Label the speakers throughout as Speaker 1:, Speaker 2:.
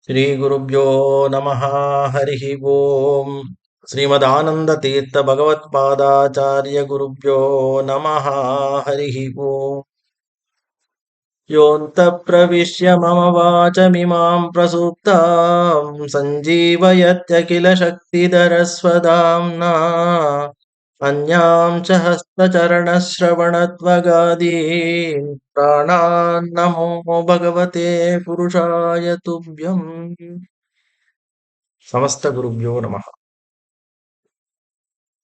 Speaker 1: ಶ್ರೀಗುರುಭ್ಯೋ ನಮಃ. ಹರಿ ಓಂ. ಶ್ರೀಮದಾನಂದತೀರ್ಥ ಭಗವತ್ಪಾದಾಚಾರ್ಯ ಗುರುಭ್ಯೋ ನಮಃ. ಹರಿ ಓಂ. ಯೋऽन्तः ಪ್ರವಿಶ್ಯ ಮಮ ವಾಚಮಿಮಾಂ ಪ್ರಸುಪ್ತಾಂ ಸಂಜೀವಯತ್ಯಖಿಲ ಶಕ್ತಿಧರಸ್ವಧಾಮ್ನಾ अन्यांश हस्तचरणश्रवणत्वगादीन् प्राणान् नमो भगवते पुरुषाय तुभ्यम्. ಸಮಸ್ತ ಗುರುಭ್ಯೋ ನಮಃ.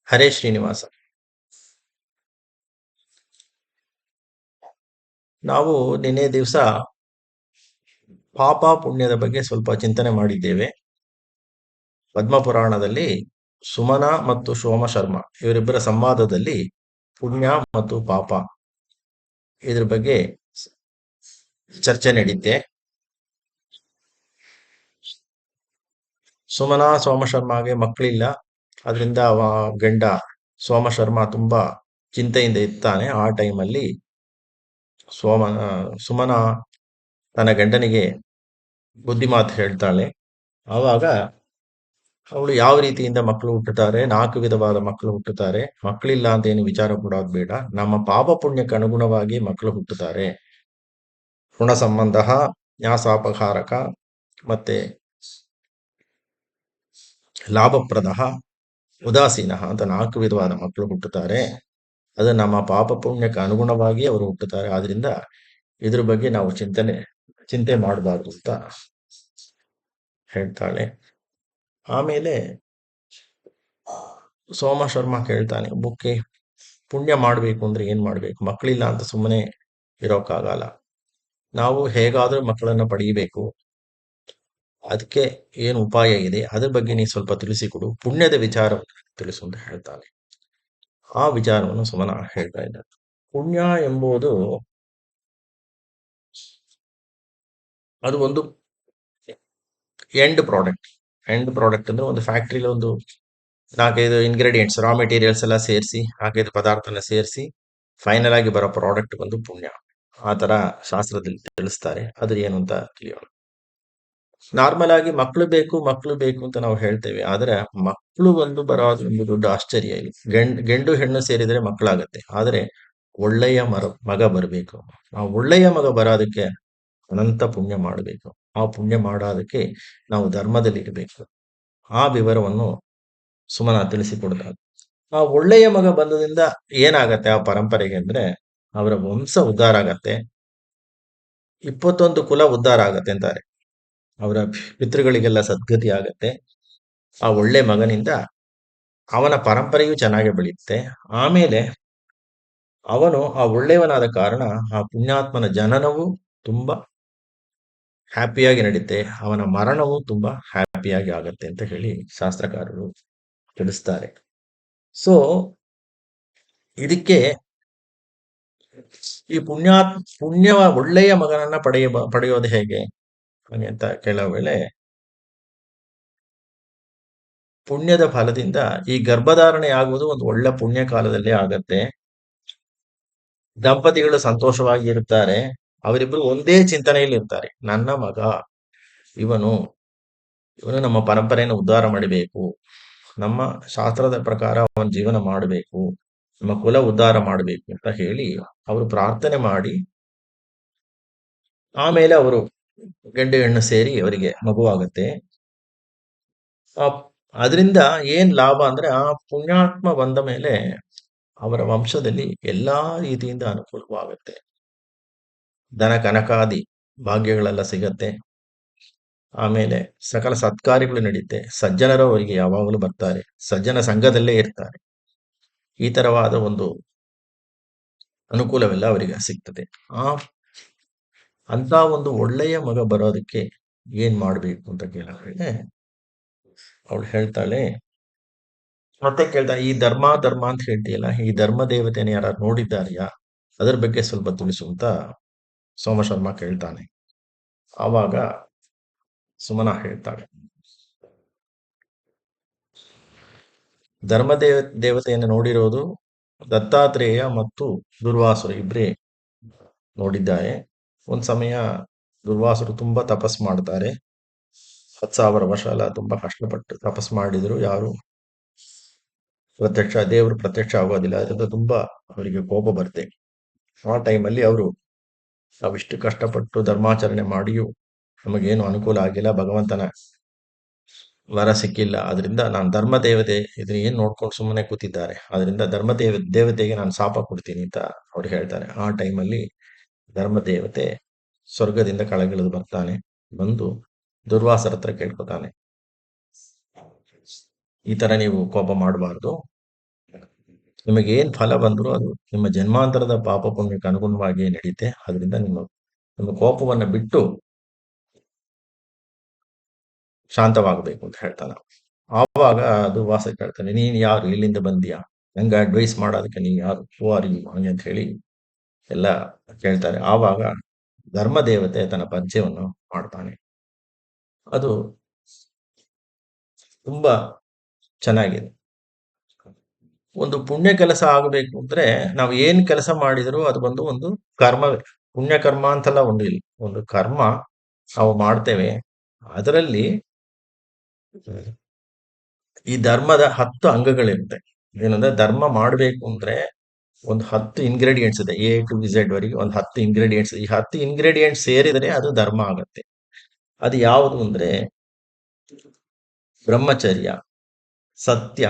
Speaker 1: ಹರೇ ಶ್ರೀನಿವಾಸ. ನಾವು ನಿನ್ನೆ ದಿವಸ ಪಾಪ ಪುಣ್ಯದ ಬಗ್ಗೆ ಸ್ವಲ್ಪ ಚಿಂತನೆ ಮಾಡಿದ್ದೇವೆ. ಪದ್ಮಪುರಾಣದಲ್ಲಿ ಸುಮನ ಮತ್ತು ಸೋಮ ಶರ್ಮ ಇವರಿಬ್ಬರ ಸಂವಾದದಲ್ಲಿ ಪುಣ್ಯ ಮತ್ತು ಪಾಪ ಇದ್ರ ಬಗ್ಗೆ ಚರ್ಚೆ ನಡೀತೆ. ಸುಮನ ಸೋಮಶರ್ಮಗೆ ಮಕ್ಕಳಿಲ್ಲ. ಅದರಿಂದ ಗಂಡ ಸೋಮಶರ್ಮ ತುಂಬಾ ಚಿಂತೆಯಿಂದ ಇರ್ತಾನೆ. ಆ ಟೈಮಲ್ಲಿ ಸುಮನ ತನ್ನ ಗಂಡನಿಗೆ ಬುದ್ಧಿ ಮಾತು ಹೇಳ್ತಾಳೆ. ಆವಾಗ ಅವಳು ಯಾವ ರೀತಿಯಿಂದ ಮಕ್ಕಳು ಹುಟ್ಟುತ್ತಾರೆ, 4 ವಿಧವಾದ ಮಕ್ಕಳು ಹುಟ್ಟುತ್ತಾರೆ, ಮಕ್ಕಳಿಲ್ಲ ಅಂತ ಏನು ವಿಚಾರ ಕೊಡೋದು ಬೇಡ, ನಮ್ಮ ಪಾಪ ಪುಣ್ಯಕ್ಕೆ ಅನುಗುಣವಾಗಿ ಮಕ್ಕಳು ಹುಟ್ಟುತ್ತಾರೆ. ಋಣ ಸಂಬಂಧ, ನ್ಯಾಸಾಪಹಾರಕ ಮತ್ತೆ ಲಾಭಪ್ರದ, ಉದಾಸೀನ ಅಂತ 4 ವಿಧವಾದ ಮಕ್ಕಳು ಹುಟ್ಟುತ್ತಾರೆ. ಅದು ನಮ್ಮ ಪಾಪ ಪುಣ್ಯಕ್ಕೆ ಅನುಗುಣವಾಗಿ ಅವರು ಹುಟ್ಟುತ್ತಾರೆ. ಆದ್ರಿಂದ ಇದ್ರ ಬಗ್ಗೆ ನಾವು ಚಿಂತೆ ಮಾಡಬಾರ್ದು ಅಂತ ಹೇಳ್ತಾಳೆ. ಆಮೇಲೆ ಸೋಮ ಶರ್ಮ ಕೇಳ್ತಾನೆ, ಬುಕ್ಕೆ ಪುಣ್ಯ ಮಾಡಬೇಕು ಅಂದ್ರೆ ಏನ್ ಮಾಡ್ಬೇಕು? ಮಕ್ಕಳಿಲ್ಲ ಅಂತ ಸುಮ್ಮನೆ ಇರೋಕ್ಕಾಗಲ್ಲ. ನಾವು ಹೇಗಾದ್ರೂ ಮಕ್ಕಳನ್ನ ಪಡೆಯಬೇಕು. ಅದಕ್ಕೆ ಏನು ಉಪಾಯ ಇದೆ, ಅದ್ರ ಬಗ್ಗೆ ನೀ ಸ್ವಲ್ಪ ತಿಳಿಸಿಕೊಡು. ಪುಣ್ಯದ ವಿಚಾರವನ್ನು ತಿಳಿಸು ಅಂತ ಹೇಳ್ತಾನೆ. ಆ ವಿಚಾರವನ್ನು ಸುಮನ ಹೇಳ್ತಾ ಇದ್ದಾರೆ. ಪುಣ್ಯ ಎಂಬುದು ಅದು ಒಂದು ಎಂಡ್ ಪ್ರಾಡಕ್ಟ್. ಅಂದ್ರೆ ಒಂದು ಫ್ಯಾಕ್ಟ್ರಿಲಿ ಒಂದು 4-5 ಇಂಗ್ರೀಡಿಯೆಂಟ್ಸ್, ರಾ ಮೆಟೀರಿಯಲ್ಸ್ ಎಲ್ಲ ಸೇರಿಸಿ 4-5 ಪದಾರ್ಥನ ಸೇರಿಸಿ ಫೈನಲ್ ಆಗಿ ಬರೋ ಪ್ರಾಡಕ್ಟ್ ಬಂದು ಪುಣ್ಯ. ಆ ತರ ಶಾಸ್ತ್ರದಲ್ಲಿ ತಿಳಿಸ್ತಾರೆ. ಅದ್ರ ಏನು ಅಂತ ತಿಳಿಯೋಣ. ನಾರ್ಮಲ್ ಆಗಿ ಮಕ್ಕಳು ಬೇಕು ಅಂತ ನಾವು ಹೇಳ್ತೇವೆ. ಆದ್ರೆ ಮಕ್ಕಳು ಒಂದು ಬರೋದು ಒಂದು ದೊಡ್ಡ ಆಶ್ಚರ್ಯ ಇಲ್ಲ. ಗಂಡು ಹೆಣ್ಣು ಸೇರಿದ್ರೆ ಮಕ್ಕಳಾಗತ್ತೆ. ಆದ್ರೆ ಒಳ್ಳೆಯ ಮಗ ಬರಬೇಕು. ಆ ಒಳ್ಳೆಯ ಮಗ ಬರೋದಕ್ಕೆ ಅನಂತ ಪುಣ್ಯ ಮಾಡಬೇಕು. ಆ ಪುಣ್ಯ ಮಾಡೋದಕ್ಕೆ ನಾವು ಧರ್ಮದಲ್ಲಿ ಇರಬೇಕು. ಆ ವಿವರವನ್ನು ಸುಮನ ತಿಳಿಸಿಕೊಡ್ತಾರೆ. ಆ ಒಳ್ಳೆಯ ಮಗ ಬಂದದಿಂದ ಏನಾಗತ್ತೆ ಆ ಪರಂಪರೆಗೆ ಅಂದ್ರೆ, ಅವರ ವಂಶ ಉದ್ಧಾರ ಆಗತ್ತೆ. 21 ಕುಲ ಉದ್ಧಾರ ಆಗತ್ತೆ ಅಂತಾರೆ. ಅವರ ಪಿತೃಗಳಿಗೆಲ್ಲ ಸದ್ಗತಿ ಆಗತ್ತೆ. ಆ ಒಳ್ಳೆ ಮಗನಿಂದ ಅವನ ಪರಂಪರೆಯೂ ಚೆನ್ನಾಗಿ ಬೆಳೆಯುತ್ತೆ. ಆಮೇಲೆ ಅವನು ಆ ಒಳ್ಳೆಯವನಾದ ಕಾರಣ ಆ ಪುಣ್ಯಾತ್ಮನ ಜನನವು ತುಂಬಾ ಹ್ಯಾಪಿಯಾಗಿ ನಡೀತೆ. ಅವನ ಮರಣವು ತುಂಬಾ ಹ್ಯಾಪಿಯಾಗಿ ಆಗತ್ತೆ ಅಂತ ಹೇಳಿ ಶಾಸ್ತ್ರಕಾರರು ತಿಳಿಸ್ತಾರೆ. ಸೊ ಇದಕ್ಕೆ ಈ ಪುಣ್ಯವ ಒಳ್ಳೆಯ ಮಗನನ್ನ ಪಡೆಯೋದು ಹೇಗೆ ಅಂತ ಕೆಲವು ವೇಳೆ ಪುಣ್ಯದ ಫಲದಿಂದ ಈ ಗರ್ಭಧಾರಣೆ ಆಗುವುದು ಒಂದು ಒಳ್ಳೆ ಪುಣ್ಯ ಕಾಲದಲ್ಲೇ ಆಗತ್ತೆ. ದಂಪತಿಗಳು ಸಂತೋಷವಾಗಿ ಇರುತ್ತಾರೆ. ಅವರಿಬ್ಬರು ಒಂದೇ ಚಿಂತನೆಯಲ್ಲಿ ಇರ್ತಾರೆ. ನನ್ನ ಮಗ ಇವನು ನಮ್ಮ ಪರಂಪರೆಯನ್ನು ಉದ್ಧಾರ ಮಾಡಬೇಕು, ನಮ್ಮ ಶಾಸ್ತ್ರದ ಪ್ರಕಾರ ಅವನ ಜೀವನ ಮಾಡಬೇಕು, ನಮ್ಮ ಕುಲ ಉದ್ಧಾರ ಮಾಡಬೇಕು ಅಂತ ಹೇಳಿ ಅವರು ಪ್ರಾರ್ಥನೆ ಮಾಡಿ ಆಮೇಲೆ ಅವರು ಗಂಡು ಹೆಣ್ಣು ಸೇರಿ ಅವರಿಗೆ ಮಗುವಾಗತ್ತೆ. ಅದರಿಂದ ಏನ್ ಲಾಭ ಅಂದ್ರೆ, ಆ ಪುಣ್ಯಾತ್ಮ ಬಂದ ಮೇಲೆ ಅವರ ವಂಶದಲ್ಲಿ ಎಲ್ಲಾ ರೀತಿಯಿಂದ ಅನುಕೂಲವಾಗುತ್ತೆ. ಧನ ಕನಕಾದಿ ಭಾಗ್ಯಗಳೆಲ್ಲ ಸಿಗತ್ತೆ. ಆಮೇಲೆ ಸಕಲ ಸತ್ಕಾರ್ಯಗಳು ನಡೀತೆ. ಸಜ್ಜನರು ಅವರಿಗೆ ಯಾವಾಗಲೂ ಬರ್ತಾರೆ, ಸಜ್ಜನ ಸಂಘದಲ್ಲೇ ಇರ್ತಾರೆ. ಈ ತರವಾದ ಒಂದು ಅನುಕೂಲವೆಲ್ಲ ಅವರಿಗೆ ಸಿಗ್ತದೆ. ಅಂತ ಒಂದು ಒಳ್ಳೆಯ ಮಗ ಬರೋದಕ್ಕೆ ಏನ್ ಮಾಡ್ಬೇಕು ಅಂತ ಕೇಳಿದ್ರೆ, ಅವಳು ಹೇಳ್ತಾಳೆ, ಮತ್ತೆ ಕೇಳ್ತಾಳೆ, ಈ ಧರ್ಮ ಅಂತ ಹೇಳ್ತೀಯಲ್ಲ, ಈ ಧರ್ಮ ದೇವತೆಯನ್ನು ಯಾರು ನೋಡಿದ್ದಾರೆಯಾ? ಅದರ ಬಗ್ಗೆ ಸ್ವಲ್ಪ ತಿಳಿಸು ಅಂತ ಸೋಮಶರ್ಮ ಕೇಳ್ತಾನೆ. ಆವಾಗ ಸುಮನ ಹೇಳ್ತಾಳೆ, ಧರ್ಮ ದೇವತೆಯನ್ನು ನೋಡಿರೋದು ದತ್ತಾತ್ರೇಯ ಮತ್ತು ದುರ್ವಾಸರು ಇಬ್ರೇ ನೋಡಿದ್ದಾರೆ. ಒಂದ್ ಸಮಯ ದುರ್ವಾಸರು ತುಂಬಾ ತಪಸ್ ಮಾಡ್ತಾರೆ. 10,000 ವರ್ಷ ಎಲ್ಲ ತುಂಬಾ ಕಷ್ಟಪಟ್ಟು ತಪಸ್ ಮಾಡಿದ್ರು ಯಾರು ದೇವರು ಪ್ರತ್ಯಕ್ಷ ಆಗೋದಿಲ್ಲ. ಅದರಿಂದ ತುಂಬಾ ಅವರಿಗೆ ಕೋಪ ಬರುತ್ತೆ. ಆ ಟೈಮಲ್ಲಿ ಅವರು ನಾವಿಷ್ಟು ಕಷ್ಟಪಟ್ಟು ಧರ್ಮಾಚರಣೆ ಮಾಡಿಯೂ ನಮಗೇನು ಅನುಕೂಲ ಆಗಿಲ್ಲ, ಭಗವಂತನ ವರ ಸಿಕ್ಕಿಲ್ಲ. ಅದರಿಂದ ನಾನು ಧರ್ಮ ದೇವತೆ ಇದನ್ನ ಏನ್ ನೋಡ್ಕೊಂಡು ಸುಮ್ಮನೆ ಕೂತಿದ್ದಾರೆ, ಅದರಿಂದ ದೇವತೆಗೆ ನಾನು ಶಾಪ ಕೊಡ್ತೀನಿ ಅಂತ ಅವ್ರು ಹೇಳ್ತಾರೆ. ಆ ಟೈಮಲ್ಲಿ ಧರ್ಮ ದೇವತೆ ಸ್ವರ್ಗದಿಂದ ಕೆಳಗಿಳಿದು ಬರ್ತಾನೆ. ಬಂದು ದುರ್ವಾಸರ ಹತ್ರ ಕೇಳ್ಕೊತಾನೆ, ಈ ತರ ನೀವು ಕೋಪ ಮಾಡಬಾರ್ದು. ನಿಮಗೆ ಏನ್ ಫಲ ಬಂದ್ರು ಅದು ನಿಮ್ಮ ಜನ್ಮಾಂತರದ ಪಾಪ ಪುಣ್ಯಕ್ಕೆ ಅನುಗುಣವಾಗಿ ನಡೀತೆ. ಅದರಿಂದ ನಿಮ್ಮ ಕೋಪವನ್ನ ಬಿಟ್ಟು ಶಾಂತವಾಗಬೇಕು ಅಂತ ಹೇಳ್ತಾನೆ. ಆವಾಗ ದುರ್ವಾಸ ಕೇಳ್ತಾನೆ, ನೀನ್ ಯಾರು, ಇಲ್ಲಿಂದ ಬಂದ್ಯಾ, ನಂಗೆ ಅಡ್ವೈಸ್ ಮಾಡೋದಕ್ಕೆ ನೀನ್ ಯಾರು, ಹೂ ಆರ್ ಯು ಹಂಗೆ ಅಂತ ಹೇಳಿ ಎಲ್ಲ ಕೇಳ್ತಾರೆ. ಆವಾಗ ಧರ್ಮ ದೇವತೆ ತನ್ನ ಪರಿಚಯವನ್ನು ಮಾಡ್ತಾನೆ. ಅದು ತುಂಬಾ ಚೆನ್ನಾಗಿದೆ. ಒಂದು ಪುಣ್ಯ ಕೆಲಸ ಆಗಬೇಕು ಅಂದ್ರೆ ನಾವು ಏನ್ ಕೆಲಸ ಮಾಡಿದ್ರು ಅದು ಒಂದು ಕರ್ಮವೇ. ಪುಣ್ಯ ಕರ್ಮ ಅಂತೆಲ್ಲ ಒಂದು ಇಲ್ಲ, ಒಂದು ಕರ್ಮ ನಾವು ಮಾಡ್ತೇವೆ. ಅದರಲ್ಲಿ ಈ ಧರ್ಮದ 10 ಅಂಗಗಳಿರುತ್ತೆ. ಏನಂದ್ರೆ ಧರ್ಮ ಮಾಡಬೇಕು ಅಂದ್ರೆ ಒಂದು 10 ಇಂಗ್ರೀಡಿಯೆಂಟ್ಸ್ ಇದೆ. ಎ ಟು ಝೆಡ್ ವರೆಗೆ ಒಂದು 10 ಇಂಗ್ರೀಡಿಯೆಂಟ್ಸ್. ಈ 10 ಇಂಗ್ರೀಡಿಯೆಂಟ್ಸ್ ಸೇರಿದರೆ ಅದು ಧರ್ಮ ಆಗತ್ತೆ. ಅದು ಯಾವುದು ಅಂದ್ರೆ ಬ್ರಹ್ಮಚರ್ಯ, ಸತ್ಯ,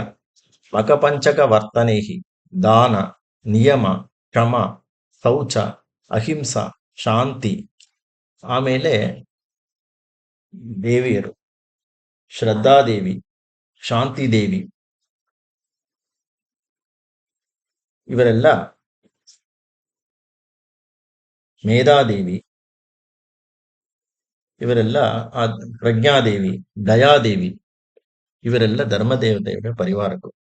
Speaker 1: ಮಕಪಂಚಕ ವರ್ತನೇಹಿ, ದಾನ, ನಿಯಮ, ಕ್ಷಮ, ಶೌಚ, ಅಹಿಂಸ, ಶಾಂತಿ. ಆಮೇಲೆ ದೇವಿಯರು ಶ್ರದ್ಧಾದೇವಿ, ಶಾಂತಿ ದೇವಿ, ಇವರೆಲ್ಲ, ಮೇಧಾದೇವಿ, ಇವರೆಲ್ಲ ಆ ಪ್ರಜ್ಞಾದೇವಿ, ದಯಾದೇವಿ, ಇವರೆಲ್ಲ ಧರ್ಮದೇವತೆಯ ಪರಿವಾರಗಳು.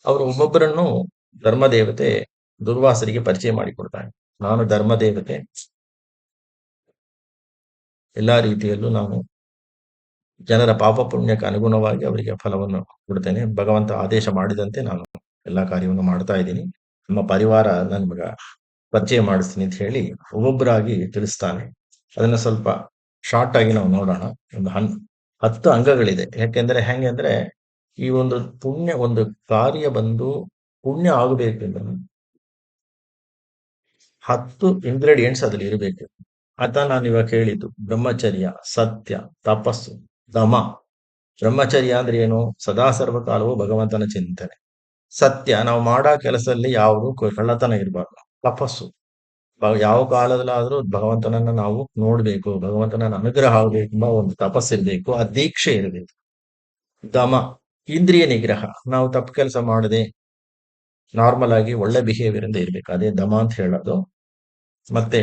Speaker 1: ಅವರು ಒಬ್ಬೊಬ್ಬರನ್ನು ಧರ್ಮದೇವತೆ ದುರ್ವಾಸರಿಗೆ ಪರಿಚಯ ಮಾಡಿಕೊಡ್ತಾನೆ. ನಾನು ಧರ್ಮದೇವತೆ, ಎಲ್ಲಾ ರೀತಿಯಲ್ಲೂ ನಾನು ಜನರ ಪಾಪ ಪುಣ್ಯಕ್ಕೆ ಅನುಗುಣವಾಗಿ ಅವರಿಗೆ ಫಲವನ್ನು ಕೊಡ್ತೇನೆ. ಭಗವಂತ ಆದೇಶ ಮಾಡಿದಂತೆ ನಾನು ಎಲ್ಲಾ ಕಾರ್ಯವನ್ನು ಮಾಡ್ತಾ ಇದ್ದೀನಿ. ನಮ್ಮ ಪರಿವಾರ ನನ್ಗ ಪರಿಚಯ ಮಾಡಿಸ್ತೀನಿ ಅಂತ ಹೇಳಿ ಒಬ್ಬೊಬ್ಬರಾಗಿ ತಿಳಿಸ್ತಾನೆ. ಅದನ್ನ ಸ್ವಲ್ಪ ಶಾರ್ಟ್ ಆಗಿ ನಾವು ನೋಡೋಣ. ಒಂದು 10 ಅಂಗಗಳಿದೆ. ಯಾಕೆಂದ್ರೆ ಹೆಂಗೆ ಅಂದ್ರೆ ಈ ಒಂದು ಪುಣ್ಯ, ಒಂದು ಕಾರ್ಯ ಬಂದು ಪುಣ್ಯ ಆಗಬೇಕೆಂದ್ರೆ 10 ಇಂಗ್ರೀಡಿಯೆಂಟ್ಸ್ ಅದ್ರಲ್ಲಿ ಇರಬೇಕು. ಅಂತ ನಾನು ಇವಾಗ ಹೇಳಿದ್ದು ಬ್ರಹ್ಮಚರ್ಯ, ಸತ್ಯ, ತಪಸ್ಸು, ದಮ. ಬ್ರಹ್ಮಚರ್ಯ ಅಂದ್ರೆ ಏನು? ಸದಾ ಸರ್ವಕಾಲವೂ ಭಗವಂತನ ಚಿಂತನೆ. ಸತ್ಯ, ನಾವು ಮಾಡೋ ಕೆಲಸದಲ್ಲಿ ಯಾವುದು ಕಳ್ಳತನ ಇರಬಾರ್ದು. ತಪಸ್ಸು, ಯಾವ ಕಾಲದಲ್ಲಾದ್ರೂ ಭಗವಂತನನ್ನ ನಾವು ನೋಡ್ಬೇಕು, ಭಗವಂತನ ಅನುಗ್ರಹ ಆಗಬೇಕು ಎಂಬ ಒಂದು ತಪಸ್ಸಿರ್ಬೇಕು, ಆ ದೀಕ್ಷೆ ಇರಬೇಕು. ದಮ, ಇಂದ್ರಿಯ ನಿಗ್ರಹ, ನಾವು ತಪ್ಪು ಕೆಲಸ ಮಾಡದೆ ನಾರ್ಮಲ್ ಆಗಿ ಒಳ್ಳೆ ಬಿಹೇವಿಯರ್ ಇಂದ ಇರ್ಬೇಕು, ಅದೇ ದಮ ಅಂತ ಹೇಳೋದು. ಮತ್ತೆ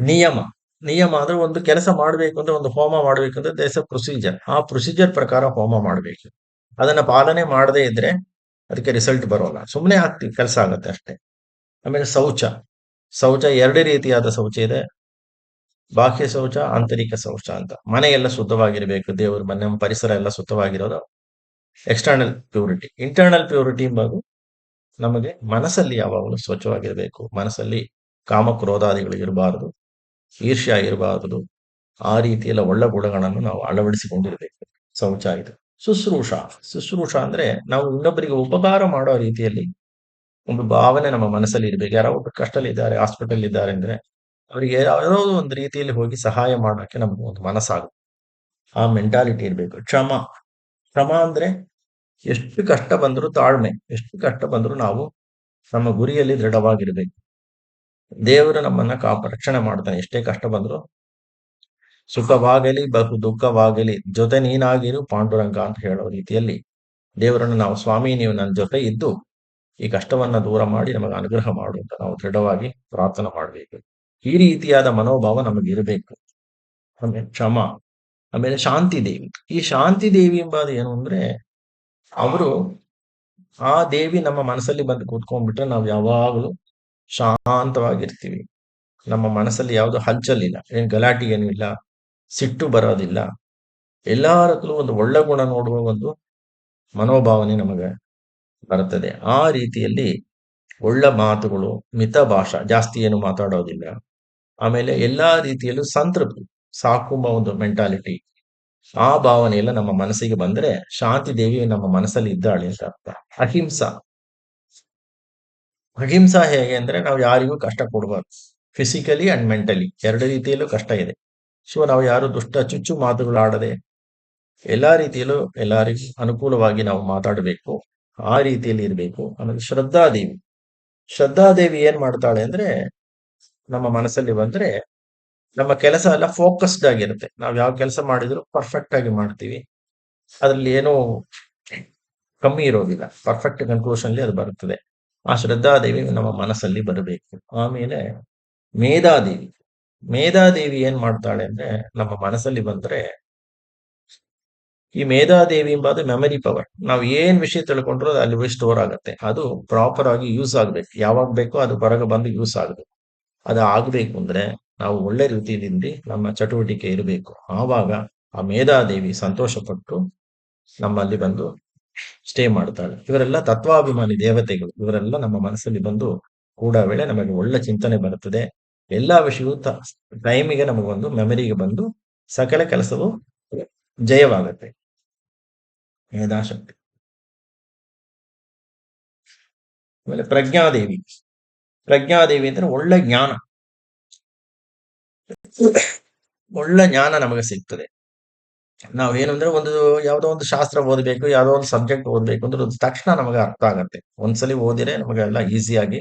Speaker 1: ನಿಯಮ, ನಿಯಮ ಅಂದ್ರೆ ಒಂದು ಕೆಲಸ ಮಾಡ್ಬೇಕು ಅಂದ್ರೆ, ಒಂದು ಹೋಮ ಮಾಡ್ಬೇಕು ಅಂದ್ರೆ ದೇಸ್ ಅ ಪ್ರೊಸೀಜರ್. ಆ ಪ್ರೊಸೀಜರ್ ಪ್ರಕಾರ ಹೋಮ ಮಾಡ್ಬೇಕು. ಅದನ್ನ ಪಾಲನೆ ಮಾಡದೇ ಇದ್ರೆ ಅದಕ್ಕೆ ರಿಸಲ್ಟ್ ಬರೋಲ್ಲ, ಸುಮ್ಮನೆ ಆಗ್ತೀವಿ, ಕೆಲಸ ಆಗತ್ತೆ ಅಷ್ಟೇ. ಆಮೇಲೆ ಶೌಚ, ಶೌಚ 2 ರೀತಿಯಾದ ಶೌಚ ಇದೆ. ಬಾಹ್ಯ ಶೌಚ, ಆಂತರಿಕ ಶೌಚ ಅಂತ. ಮನೆ ಎಲ್ಲ ಶುದ್ಧವಾಗಿರ್ಬೇಕು, ದೇವ್ರ ಮನೆ, ನಮ್ಮ ಪರಿಸರ ಎಲ್ಲ ಶುದ್ಧವಾಗಿರೋದು ಎಕ್ಸ್ಟರ್ನಲ್ ಪ್ಯೂರಿಟಿ. ಇಂಟರ್ನಲ್ ಪ್ಯೂರಿಟಿ ಎಂಬುದು ನಮಗೆ ಮನಸ್ಸಲ್ಲಿ ಯಾವಾಗಲೂ ಸ್ವಚ್ಛವಾಗಿರ್ಬೇಕು. ಮನಸ್ಸಲ್ಲಿ ಕಾಮಕ್ರೋಧಾದಿಗಳು ಇರಬಾರದು, ಈರ್ಷ್ಯ ಇರಬಾರದು. ಆ ರೀತಿಯೆಲ್ಲ ಒಳ್ಳೆ ಗುಣಗಳನ್ನು ನಾವು ಅಳವಡಿಸಿಕೊಂಡಿರ್ಬೇಕು. ಶೌಚ ಇದು. ಶುಶ್ರೂಷ, ಶುಶ್ರೂಷ ಅಂದ್ರೆ ನಾವು ಇನ್ನೊಬ್ಬರಿಗೆ ಉಪಕಾರ ಮಾಡೋ ರೀತಿಯಲ್ಲಿ ಒಂದು ಭಾವನೆ ನಮ್ಮ ಮನಸ್ಸಲ್ಲಿ ಇರ್ಬೇಕು. ಯಾರೋ ಒಬ್ರು ಕಷ್ಟದಲ್ಲಿ ಇದ್ದಾರೆ, ಹಾಸ್ಪಿಟಲ್ ಇದ್ದಾರೆ ಅಂದ್ರೆ ಅವರಿಗೆ ಯಾವುದೋ ಒಂದು ರೀತಿಯಲ್ಲಿ ಹೋಗಿ ಸಹಾಯ ಮಾಡೋಕೆ ನಮ್ಗೆ ಒಂದು ಮನಸ್ಸಾಗುತ್ತೆ. ಆ ಮೆಂಟಾಲಿಟಿ ಇರ್ಬೇಕು. ಕ್ಷಮ, ಕ್ಷಮ ಅಂದ್ರೆ ಎಷ್ಟು ಕಷ್ಟ ಬಂದರೂ ತಾಳ್ಮೆ, ಎಷ್ಟು ಕಷ್ಟ ಬಂದರೂ ನಾವು ನಮ್ಮ ಗುರಿಯಲ್ಲಿ ದೃಢವಾಗಿರ್ಬೇಕು. ದೇವರು ನಮ್ಮನ್ನ ರಕ್ಷಣೆ ಮಾಡ್ತಾನೆ. ಎಷ್ಟೇ ಕಷ್ಟ ಬಂದ್ರು, ಸುಖವಾಗಲಿ ಬಹು ದುಃಖವಾಗಲಿ ಜೊತೆ ನೀನಾಗಿರು ಪಾಂಡುರಂಗ ಅಂತ ಹೇಳೋ ರೀತಿಯಲ್ಲಿ ದೇವರನ್ನು ನಾವು, ಸ್ವಾಮಿ ನೀವು ನನ್ನ ಜೊತೆ ಇದ್ದು ಈ ಕಷ್ಟವನ್ನ ದೂರ ಮಾಡಿ ನಮಗೆ ಅನುಗ್ರಹ ಮಾಡು ಅಂತ ನಾವು ದೃಢವಾಗಿ ಪ್ರಾರ್ಥನೆ ಮಾಡಬೇಕು. ಈ ರೀತಿಯಾದ ಮನೋಭಾವ ನಮಗೆ ಇರಬೇಕು. ಆಮೇಲೆ ಕ್ಷಮ, ಆಮೇಲೆ ಶಾಂತಿ ದೇವಿ. ಈ ಶಾಂತಿ ದೇವಿ ಎಂಬುದು ಏನು ಅಂದ್ರೆ, ಅವರು, ಆ ದೇವಿ ನಮ್ಮ ಮನಸ್ಸಲ್ಲಿ ಬಂದು ಕೂತ್ಕೊಂಡ್ಬಿಟ್ರೆ ನಾವು ಯಾವಾಗಲೂ ಶಾಂತವಾಗಿರ್ತೀವಿ. ನಮ್ಮ ಮನಸ್ಸಲ್ಲಿ ಯಾವುದು ಹಲ್ಚಲಿಲ್ಲ, ಏನ್ ಗಲಾಟೆ ಏನೂ ಇಲ್ಲ, ಸಿಟ್ಟು ಬರೋದಿಲ್ಲ. ಎಲ್ಲಾರಲ್ಲೂ ಒಂದು ಒಳ್ಳೆ ಗುಣ ನೋಡುವ ಒಂದು ಮನೋಭಾವನೆ ನಮಗೆ ಬರುತ್ತದೆ. ಆ ರೀತಿಯಲ್ಲಿ ಒಳ್ಳೆ ಮಾತುಗಳು, ಮಿತ ಭಾಷಾ, ಜಾಸ್ತಿ ಏನು ಮಾತಾಡೋದಿಲ್ಲ. ಆಮೇಲೆ ಎಲ್ಲಾ ರೀತಿಯಲ್ಲೂ ಸಂತೃಪ್ತಿ, ಸಾಕು ಎಂಬ ಒಂದು ಮೆಂಟಾಲಿಟಿ, ಆ ಭಾವನೆ ಎಲ್ಲ ನಮ್ಮ ಮನಸ್ಸಿಗೆ ಬಂದ್ರೆ ಶಾಂತಿ ದೇವಿ ನಮ್ಮ ಮನಸ್ಸಲ್ಲಿ ಇದ್ದಾಳೆ ಅಂತ ಅರ್ಥ. ಅಹಿಂಸಾ. ಅಹಿಂಸಾ ಹೇಗೆ ಅಂದ್ರೆ ನಾವು ಯಾರಿಗೂ ಕಷ್ಟ ಕೊಡಬಾರ್ದು. ಫಿಸಿಕಲಿ ಅಂಡ್ ಮೆಂಟಲಿ ಎರಡು ರೀತಿಯಲ್ಲೂ ಕಷ್ಟ ಇದೆ. ಸೊ ನಾವು ಯಾರು ದುಷ್ಟ ಚುಚ್ಚು ಮಾತುಗಳು ಆಡದೆ ಎಲ್ಲಾ ರೀತಿಯಲ್ಲೂ ಎಲ್ಲರಿಗೂ ಅನುಕೂಲವಾಗಿ ನಾವು ಮಾತಾಡಬೇಕು. ಆ ರೀತಿಯಲ್ಲಿ ಇರಬೇಕು. ಆಮೇಲೆ ಶ್ರದ್ಧಾದೇವಿ. ಶ್ರದ್ಧಾದೇವಿ ಏನ್ ಮಾಡ್ತಾಳೆ ಅಂದ್ರೆ ನಮ್ಮ ಮನಸ್ಸಲ್ಲಿ ಬಂದ್ರೆ ನಮ್ಮ ಕೆಲಸ ಎಲ್ಲ ಫೋಕಸ್ಡ್ ಆಗಿರುತ್ತೆ. ನಾವು ಯಾವ ಕೆಲಸ ಮಾಡಿದ್ರು ಪರ್ಫೆಕ್ಟ್ ಆಗಿ ಮಾಡ್ತೀವಿ. ಅದ್ರಲ್ಲಿ ಏನೂ ಕಮ್ಮಿ ಇರೋದಿಲ್ಲ. ಪರ್ಫೆಕ್ಟ್ ಕನ್ಕ್ಲೂಷನ್ಲಿ ಅದು ಬರುತ್ತದೆ. ಆ ಶ್ರದ್ಧಾದೇವಿ ನಮ್ಮ ಮನಸ್ಸಲ್ಲಿ ಬರಬೇಕು. ಆಮೇಲೆ ಮೇಧಾದೇವಿ. ಮೇಧಾದೇವಿ ಏನ್ ಮಾಡ್ತಾಳೆ ಅಂದ್ರೆ ನಮ್ಮ ಮನಸ್ಸಲ್ಲಿ ಬಂದ್ರೆ ಈ ಮೇಧಾದೇವಿ ಎಂಬುದು ಮೆಮರಿ ಪವರ್. ನಾವು ಏನ್ ವಿಷಯ ತಿಳ್ಕೊಂಡ್ರು ಅದು ಅಲ್ಲಿ ಸ್ಟೋರ್ ಆಗುತ್ತೆ. ಅದು ಪ್ರಾಪರ್ ಆಗಿ ಯೂಸ್ ಆಗ್ಬೇಕು. ಯಾವಾಗ ಬೇಕೋ ಅದು ಹೊರಗೆ ಬಂದು ಯೂಸ್ ಆಗಬೇಕು. ಅದು ಆಗ್ಬೇಕು ಅಂದ್ರೆ ನಾವು ಒಳ್ಳೆ ರೀತಿಯಲ್ಲಿ ನಮ್ಮ ಚಟುವಟಿಕೆ ಇರಬೇಕು. ಆವಾಗ ಆ ಮೇಧಾದೇವಿ ಸಂತೋಷ ಪಟ್ಟು ನಮ್ಮಲ್ಲಿ ಬಂದು ಸ್ಟೇ ಮಾಡ್ತಾಳೆ. ಇವರೆಲ್ಲ ತತ್ವಾಭಿಮಾನಿ ದೇವತೆಗಳು. ಇವರೆಲ್ಲ ನಮ್ಮ ಮನಸ್ಸಲ್ಲಿ ಬಂದು ಕೂಡ ವೇಳೆ ನಮಗೆ ಒಳ್ಳೆ ಚಿಂತನೆ ಬರುತ್ತದೆ. ಎಲ್ಲಾ ವಿಷಯವೂ ಟೈಮಿಗೆ ನಮಗೊಂದು ಮೆಮರಿಗೆ ಬಂದು ಸಕಲ ಕೆಲಸವು ಜಯವಾಗುತ್ತೆ. ಮೇಧಾಶಕ್ತಿ. ಆಮೇಲೆ ಪ್ರಜ್ಞಾದೇವಿ. ಪ್ರಜ್ಞಾದೇವಿ ಅಂದ್ರೆ ಒಳ್ಳೆ ಜ್ಞಾನ. ಒಳ್ಳೆ ಜ್ಞಾನ ನಮಗೆ ಸಿಗ್ತದೆ. ನಾವೇನಂದ್ರೆ ಒಂದು ಯಾವುದೋ ಒಂದು ಶಾಸ್ತ್ರ ಓದಬೇಕು, ಯಾವುದೋ ಒಂದು ಸಬ್ಜೆಕ್ಟ್ ಓದಬೇಕು ಅಂದ್ರೆ ಅದು ತಕ್ಷಣ ನಮಗೆ ಅರ್ಥ ಆಗತ್ತೆ. ಒಂದ್ಸಲಿ ಓದಿದ್ರೆ ನಮಗೆಲ್ಲ ಈಸಿಯಾಗಿ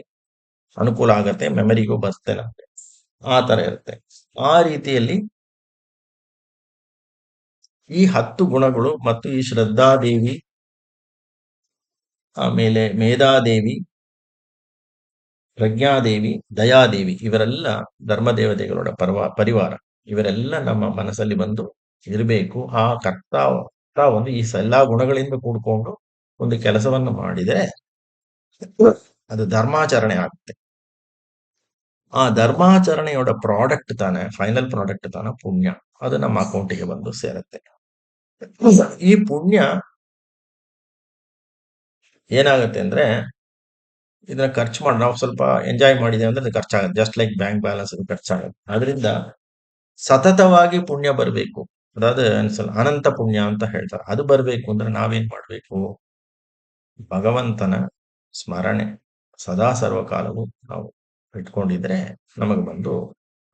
Speaker 1: ಅನುಕೂಲ ಆಗತ್ತೆ. ಮೆಮರಿಗೂ ಬರುತ್ತೆ ನಮಗೆ. ಆ ತರ ಇರುತ್ತೆ. ಆ ರೀತಿಯಲ್ಲಿ ಈ 10 ಗುಣಗಳು ಮತ್ತು ಈ ಶ್ರದ್ಧಾದೇವಿ, ಆಮೇಲೆ ಮೇಧಾದೇವಿ, ಪ್ರಜ್ಞಾದೇವಿ, ದಯಾದೇವಿ ಇವರೆಲ್ಲ ಧರ್ಮದೇವತೆಗಳೋಡ ಪರಿವಾರ. ಇವರೆಲ್ಲ ನಮ್ಮ ಮನಸ್ಸಲ್ಲಿ ಬಂದು ಇರಬೇಕು. ಆ ಕರ್ತ ಒಂದು ಈ ಎಲ್ಲಾ ಗುಣಗಳಿಂದ ಕೂಡ್ಕೊಂಡು ಒಂದು ಕೆಲಸವನ್ನು ಮಾಡಿದರೆ ಅದು ಧರ್ಮಾಚರಣೆ ಆಗುತ್ತೆ. ಆ ಧರ್ಮಾಚರಣೆಯೋಡ ಪ್ರಾಡಕ್ಟ್ ತಾನೆ, ಫೈನಲ್ ಪ್ರಾಡಕ್ಟ್ ತಾನೆ ಪುಣ್ಯ. ಅದು ನಮ್ಮ ಅಕೌಂಟಿಗೆ ಬಂದು ಸೇರುತ್ತೆ. ಈ ಪುಣ್ಯ ಏನಾಗುತ್ತೆ ಅಂದ್ರೆ ಇದನ್ನ ಖರ್ಚು ಮಾಡಿ ನಾವು ಸ್ವಲ್ಪ ಎಂಜಾಯ್ ಮಾಡಿದೆ ಅಂದ್ರೆ ಅದು ಖರ್ಚಾಗುತ್ತೆ. ಜಸ್ಟ್ ಲೈಕ್ ಬ್ಯಾಂಕ್ ಬ್ಯಾಲೆನ್ಸ್ ಅದು ಖರ್ಚಾಗುತ್ತೆ. ಅದರಿಂದ ಸತತವಾಗಿ ಪುಣ್ಯ ಬರಬೇಕು. ಅದಾದ ಅನಂತ ಪುಣ್ಯ ಅಂತ ಹೇಳ್ತಾರೆ. ಅದು ಬರಬೇಕು ಅಂದ್ರೆ ನಾವೇನ್ ಮಾಡ್ಬೇಕು? ಭಗವಂತನ ಸ್ಮರಣೆ ಸದಾ ಸರ್ವಕಾಲವು ನಾವು ಇಟ್ಕೊಂಡಿದ್ರೆ ನಮಗೆ ಬಂದು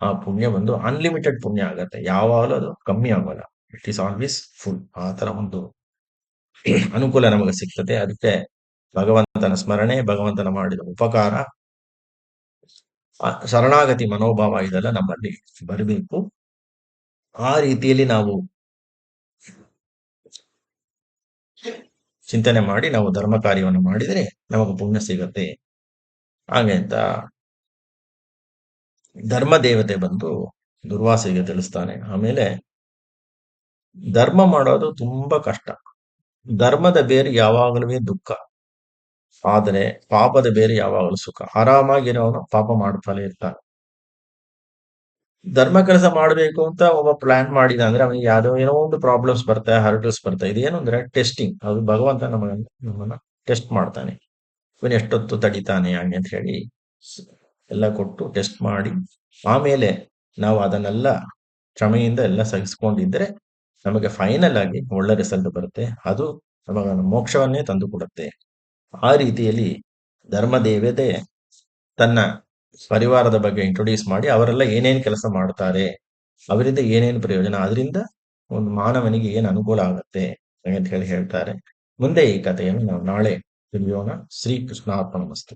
Speaker 1: ಆ ಪುಣ್ಯ ಬಂದು ಅನ್ಲಿಮಿಟೆಡ್ ಪುಣ್ಯ ಆಗತ್ತೆ. ಯಾವಾಗಲೂ ಅದು ಕಮ್ಮಿ ಆಗೋಲ್ಲ. It is always full. ಆ ತರ ಒಂದು ಅನುಕೂಲ ನಮಗೆ ಸಿಗ್ತದೆ. ಅದಕ್ಕೆ ಭಗವಂತನ ಸ್ಮರಣೆ, ಭಗವಂತನ ಮಾಡಿದ ಉಪಕಾರ, ಶರಣಾಗತಿ ಮನೋಭಾವ ಇದೆಲ್ಲ ನಮ್ಮಲ್ಲಿ ಬರಬೇಕು. ಆ ರೀತಿಯಲ್ಲಿ ನಾವು ಚಿಂತನೆ ಮಾಡಿ ನಾವು ಧರ್ಮ ಕಾರ್ಯವನ್ನು ಮಾಡಿದರೆ ನಮಗೆ ಪುಣ್ಯ ಸಿಗತ್ತೆ. ಹಾಗೆ ಅಂತ ಧರ್ಮ ದೇವತೆ ಬಂದು ದುರ್ವಾಸೆಗೆ ತಿಳಿಸ್ತಾನೆ. ಆಮೇಲೆ ಧರ್ಮ ಮಾಡೋದು ತುಂಬಾ ಕಷ್ಟ. ಧರ್ಮದ ಬೇರೆ ಯಾವಾಗಲೂ ದುಃಖ, ಆದರೆ ಪಾಪದ ಬೇರೆ ಯಾವಾಗಲೂ ಸುಖ. ಆರಾಮಾಗಿರೋನು ಪಾಪ ಮಾಡ್ತಾನೆ ಇರ್ತಾನೆ. ಧರ್ಮ ಕೆಲಸ ಮಾಡಬೇಕು ಅಂತ ಒಬ್ಬ ಪ್ಲಾನ್ ಮಾಡಿದ ಅಂದ್ರೆ ಅವನಿಗೆ ಯಾವ್ದೋ ಏನೋ ಒಂದು ಪ್ರಾಬ್ಲಮ್ಸ್ ಬರ್ತಾವೆ, ಹರ್ಡಲ್ಸ್ ಬರ್ತಾವೆ. ಇದೇನು ಅಂದ್ರೆ ಟೆಸ್ಟಿಂಗ್. ಅದು ಭಗವಂತ ನಮ್ಮನ್ನ ಟೆಸ್ಟ್ ಮಾಡ್ತಾನೆ. ಇವನು ಎಷ್ಟೊತ್ತು ತಡಿತಾನೆ ಹಂಗೆ ಅಂತ ಹೇಳಿ ಎಲ್ಲ ಕೊಟ್ಟು ಟೆಸ್ಟ್ ಮಾಡಿ ಆಮೇಲೆ ನಾವು ಅದನ್ನೆಲ್ಲ ಕ್ಷಮೆಯಿಂದ ಎಲ್ಲ ಸಹಿಸ್ಕೊಂಡಿದ್ರೆ ನಮಗೆ ಫೈನಲ್ ಆಗಿ ಒಳ್ಳೆ ರಿಸಲ್ಟ್ ಬರುತ್ತೆ. ಅದು ನಮಗೆ ಮೋಕ್ಷವನ್ನೇ ತಂದು ಕೊಡುತ್ತೆ. ಆ ರೀತಿಯಲ್ಲಿ ಧರ್ಮ ದೇವತೆ ತನ್ನ ಪರಿವಾರದ ಬಗ್ಗೆ ಇಂಟ್ರೊಡ್ಯೂಸ್ ಮಾಡಿ ಅವರೆಲ್ಲ ಏನೇನು ಕೆಲಸ ಮಾಡ್ತಾರೆ, ಅವರಿಂದ ಏನೇನು ಪ್ರಯೋಜನ, ಅದರಿಂದ ಒಂದು ಮಾನವನಿಗೆ ಏನು ಅನುಕೂಲ ಆಗುತ್ತೆ ಅಂತ ಹೇಳಿ ಹೇಳ್ತಾರೆ. ಮುಂದೆ ಈ ಕಥೆಯನ್ನು ನಾವು ನಾಳೆ ತಿಳಿಯೋಣ. ಶ್ರೀ ಕೃಷ್ಣಾರ್ಪಣಮಸ್ತು.